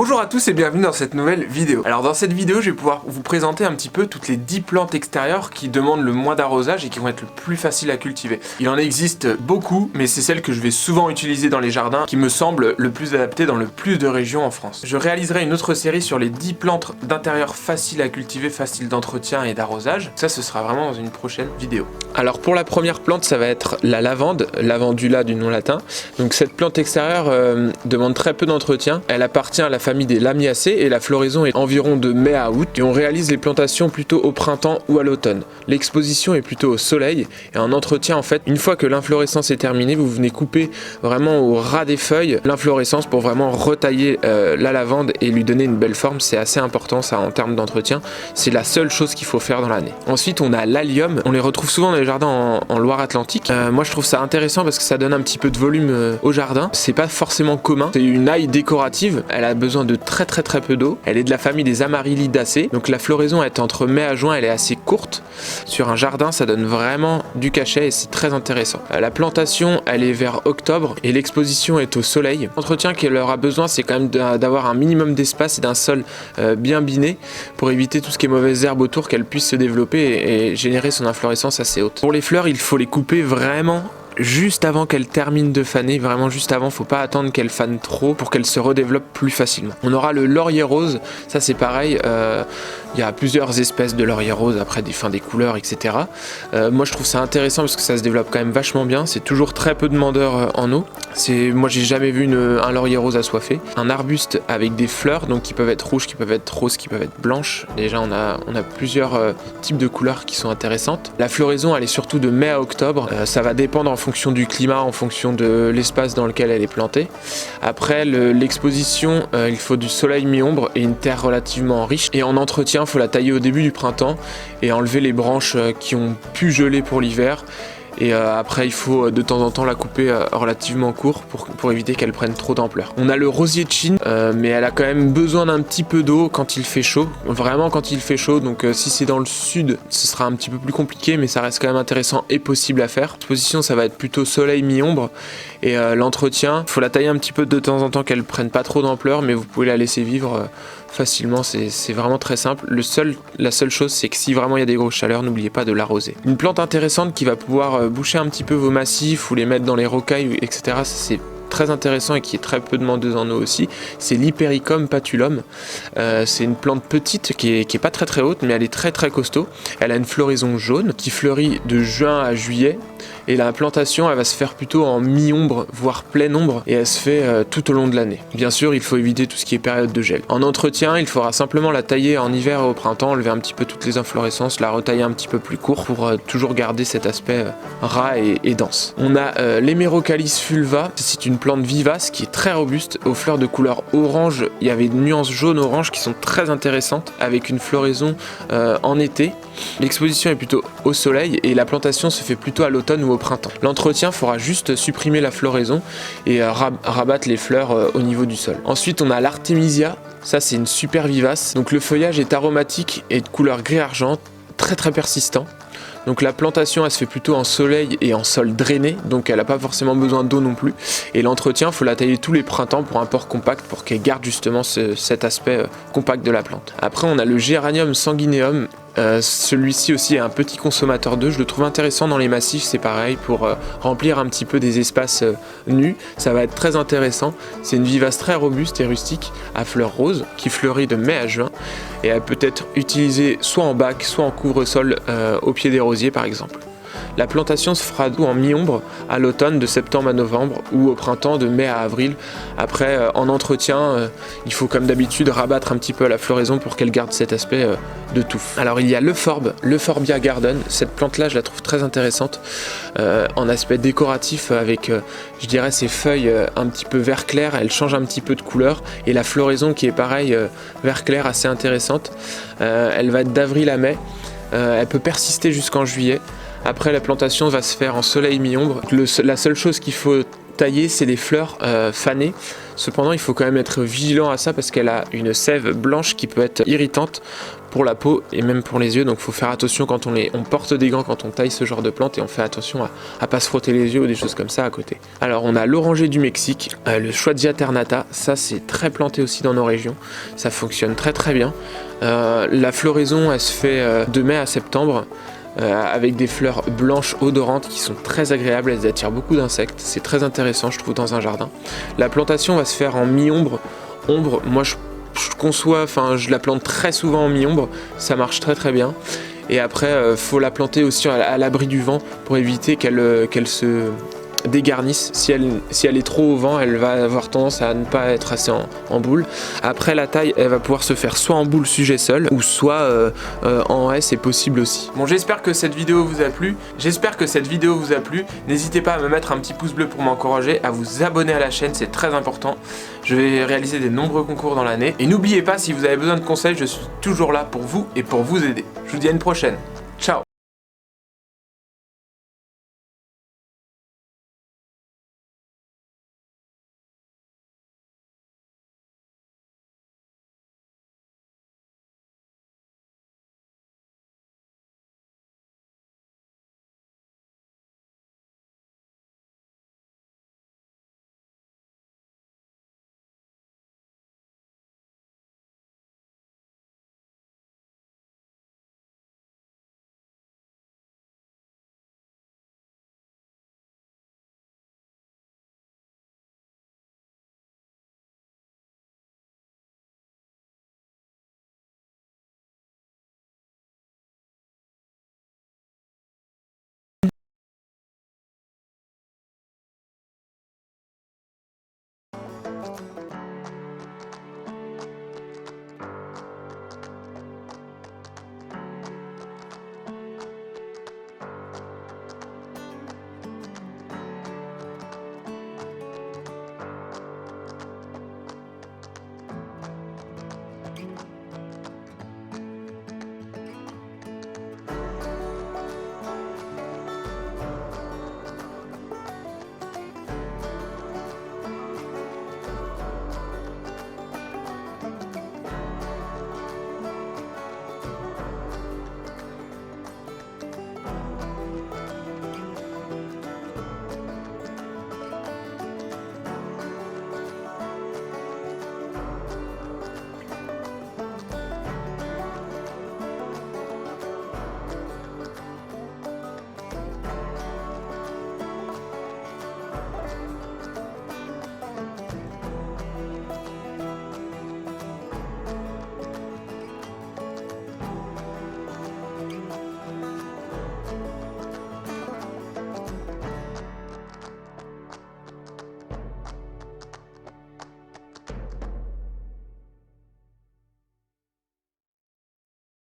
Bonjour à tous et bienvenue dans cette nouvelle vidéo. Alors dans cette vidéo, je vais pouvoir vous présenter un petit peu toutes les 10 plantes extérieures qui demandent le moins d'arrosage et qui vont être le plus facile à cultiver. Il en existe beaucoup, mais c'est celles que je vais souvent utiliser dans les jardins qui me semblent le plus adaptées dans le plus de régions en France. Je réaliserai une autre série sur les 10 plantes d'intérieur faciles à cultiver, faciles d'entretien et d'arrosage. Ça, ce sera vraiment dans une prochaine vidéo. Alors pour la première plante, ça va être la lavande, lavandula du nom latin. Donc cette plante extérieure demande très peu d'entretien. Elle appartient à la famille des Lamiacées et la floraison est environ de mai à août et on réalise les plantations plutôt au printemps ou à l'automne. L'exposition est plutôt au soleil et en entretien en fait, une fois que l'inflorescence est terminée, vous venez couper vraiment au ras des feuilles l'inflorescence pour vraiment retailler la lavande et lui donner une belle forme. C'est assez important ça en termes d'entretien, c'est la seule chose qu'il faut faire dans l'année. Ensuite on a l'allium, on les retrouve souvent dans les jardins en Loire-Atlantique. Moi je trouve ça intéressant parce que ça donne un petit peu de volume au jardin, c'est pas forcément commun, c'est une aille décorative, elle a besoin de très peu d'eau. Elle est de la famille des Amaryllidaceae, donc la floraison est entre mai à juin, elle est assez courte. Sur un jardin, ça donne vraiment du cachet et c'est très intéressant. La plantation, elle est vers octobre et l'exposition est au soleil. L'entretien qu'elle aura besoin, c'est quand même d'avoir un minimum d'espace et d'un sol bien biné pour éviter tout ce qui est mauvaises herbes autour, qu'elle puisse se développer et générer son inflorescence assez haute. Pour les fleurs, il faut les couper vraiment juste avant qu'elle termine de faner, vraiment juste avant, faut pas attendre qu'elle fane trop pour qu'elle se redéveloppe plus facilement. On aura le laurier rose, ça c'est pareil, il y a plusieurs espèces de laurier rose, après des couleurs, etc. Moi je trouve ça intéressant parce que ça se développe quand même vachement bien, c'est toujours très peu demandeur en eau. Moi j'ai jamais vu un laurier rose assoiffé. Un arbuste avec des fleurs, donc qui peuvent être rouges, qui peuvent être roses, qui peuvent être blanches. Déjà on a plusieurs types de couleurs qui sont intéressantes. La floraison elle est surtout de mai à octobre, ça va dépendre en fonction du climat, en fonction de l'espace dans lequel elle est plantée. Après l'exposition, il faut du soleil mi-ombre et une terre relativement riche. Et en entretien, il faut la tailler au début du printemps et enlever les branches qui ont pu geler pour l'hiver. Et après il faut de temps en temps la couper relativement court pour éviter qu'elle prenne trop d'ampleur. On a le rosier de Chine, mais elle a quand même besoin d'un petit peu d'eau quand il fait chaud, vraiment quand il fait chaud, donc si c'est dans le sud ce sera un petit peu plus compliqué, mais ça reste quand même intéressant et possible à faire. L'exposition ça va être plutôt soleil mi-ombre et l'entretien, il faut la tailler un petit peu de temps en temps qu'elle prenne pas trop d'ampleur, mais vous pouvez la laisser vivre facilement, c'est vraiment très simple. La seule chose c'est que si vraiment il y a des grosses chaleurs, n'oubliez pas de l'arroser. Une plante intéressante qui va pouvoir boucher un petit peu vos massifs ou les mettre dans les rocailles, etc. C'est très intéressant et qui est très peu demandeuse en eau aussi, c'est l'Hypericum patulum. C'est une plante petite qui est pas très haute, mais elle est très costaud. Elle a une floraison jaune qui fleurit de juin à juillet. Et la plantation, elle va se faire plutôt en mi-ombre, voire pleine ombre, et elle se fait tout au long de l'année. Bien sûr, il faut éviter tout ce qui est période de gel. En entretien, il faudra simplement la tailler en hiver et au printemps, enlever un petit peu toutes les inflorescences, la retailler un petit peu plus court pour toujours garder cet aspect ras et dense. On a l'Hemerocallis fulva, c'est une plante vivace qui est très robuste, aux fleurs de couleur orange. Il y avait des nuances jaune-orange qui sont très intéressantes, avec une floraison en été. L'exposition est plutôt au soleil et la plantation se fait plutôt à l'automne ou au printemps. L'entretien fera juste supprimer la floraison et rabattre les fleurs au niveau du sol. Ensuite on a l'Artemisia, ça c'est une super vivace. Donc le feuillage est aromatique et de couleur gris-argent, très persistant. Donc la plantation elle se fait plutôt en soleil et en sol drainé, donc elle n'a pas forcément besoin d'eau non plus. Et l'entretien, il faut la tailler tous les printemps pour un port compact pour qu'elle garde justement cet aspect compact de la plante. Après on a le Géranium sanguineum. Celui-ci aussi est un petit consommateur d'eau, je le trouve intéressant dans les massifs, c'est pareil pour remplir un petit peu des espaces nus, ça va être très intéressant. C'est une vivace très robuste et rustique à fleurs roses qui fleurit de mai à juin et elle peut être utilisée soit en bac, soit en couvre-sol au pied des rosiers par exemple. La plantation se fera en mi-ombre à l'automne de septembre à novembre ou au printemps de mai à avril. Après en entretien, il faut comme d'habitude rabattre un petit peu à la floraison pour qu'elle garde cet aspect de touffe. Alors il y a l'Euphorbia garden, cette plante là je la trouve très intéressante en aspect décoratif avec je dirais ses feuilles un petit peu vert clair, elle change un petit peu de couleur et la floraison qui est pareil vert clair assez intéressante. Elle va être d'avril à mai, elle peut persister jusqu'en juillet. Après la plantation va se faire en soleil mi-ombre. La seule chose qu'il faut tailler c'est les fleurs fanées. Cependant il faut quand même être vigilant à ça parce qu'elle a une sève blanche qui peut être irritante pour la peau et même pour les yeux, donc faut faire attention quand on porte des gants quand on taille ce genre de plante et on fait attention à pas se frotter les yeux ou des choses comme ça à côté. Alors on a l'oranger du Mexique, le Schwarzia ternata, ça c'est très planté aussi dans nos régions, ça fonctionne très très bien. La floraison elle se fait de mai à septembre, avec des fleurs blanches odorantes qui sont très agréables, elles attirent beaucoup d'insectes, c'est très intéressant je trouve dans un jardin. La plantation va se faire en mi-ombre, moi je conçois, enfin je la plante très souvent en mi-ombre, ça marche très très bien. Et après faut la planter aussi à l'abri du vent pour éviter qu'elle se dégarnisse. Si elle est trop au vent, elle va avoir tendance à ne pas être assez en boule. Après la taille, elle va pouvoir se faire soit en boule sujet seul ou soit en haie, c'est possible aussi. Bon, j'espère que cette vidéo vous a plu. N'hésitez pas à me mettre un petit pouce bleu pour m'encourager, à vous abonner à la chaîne, c'est très important. Je vais réaliser de nombreux concours dans l'année. Et n'oubliez pas, si vous avez besoin de conseils, je suis toujours là pour vous et pour vous aider. Je vous dis à une prochaine.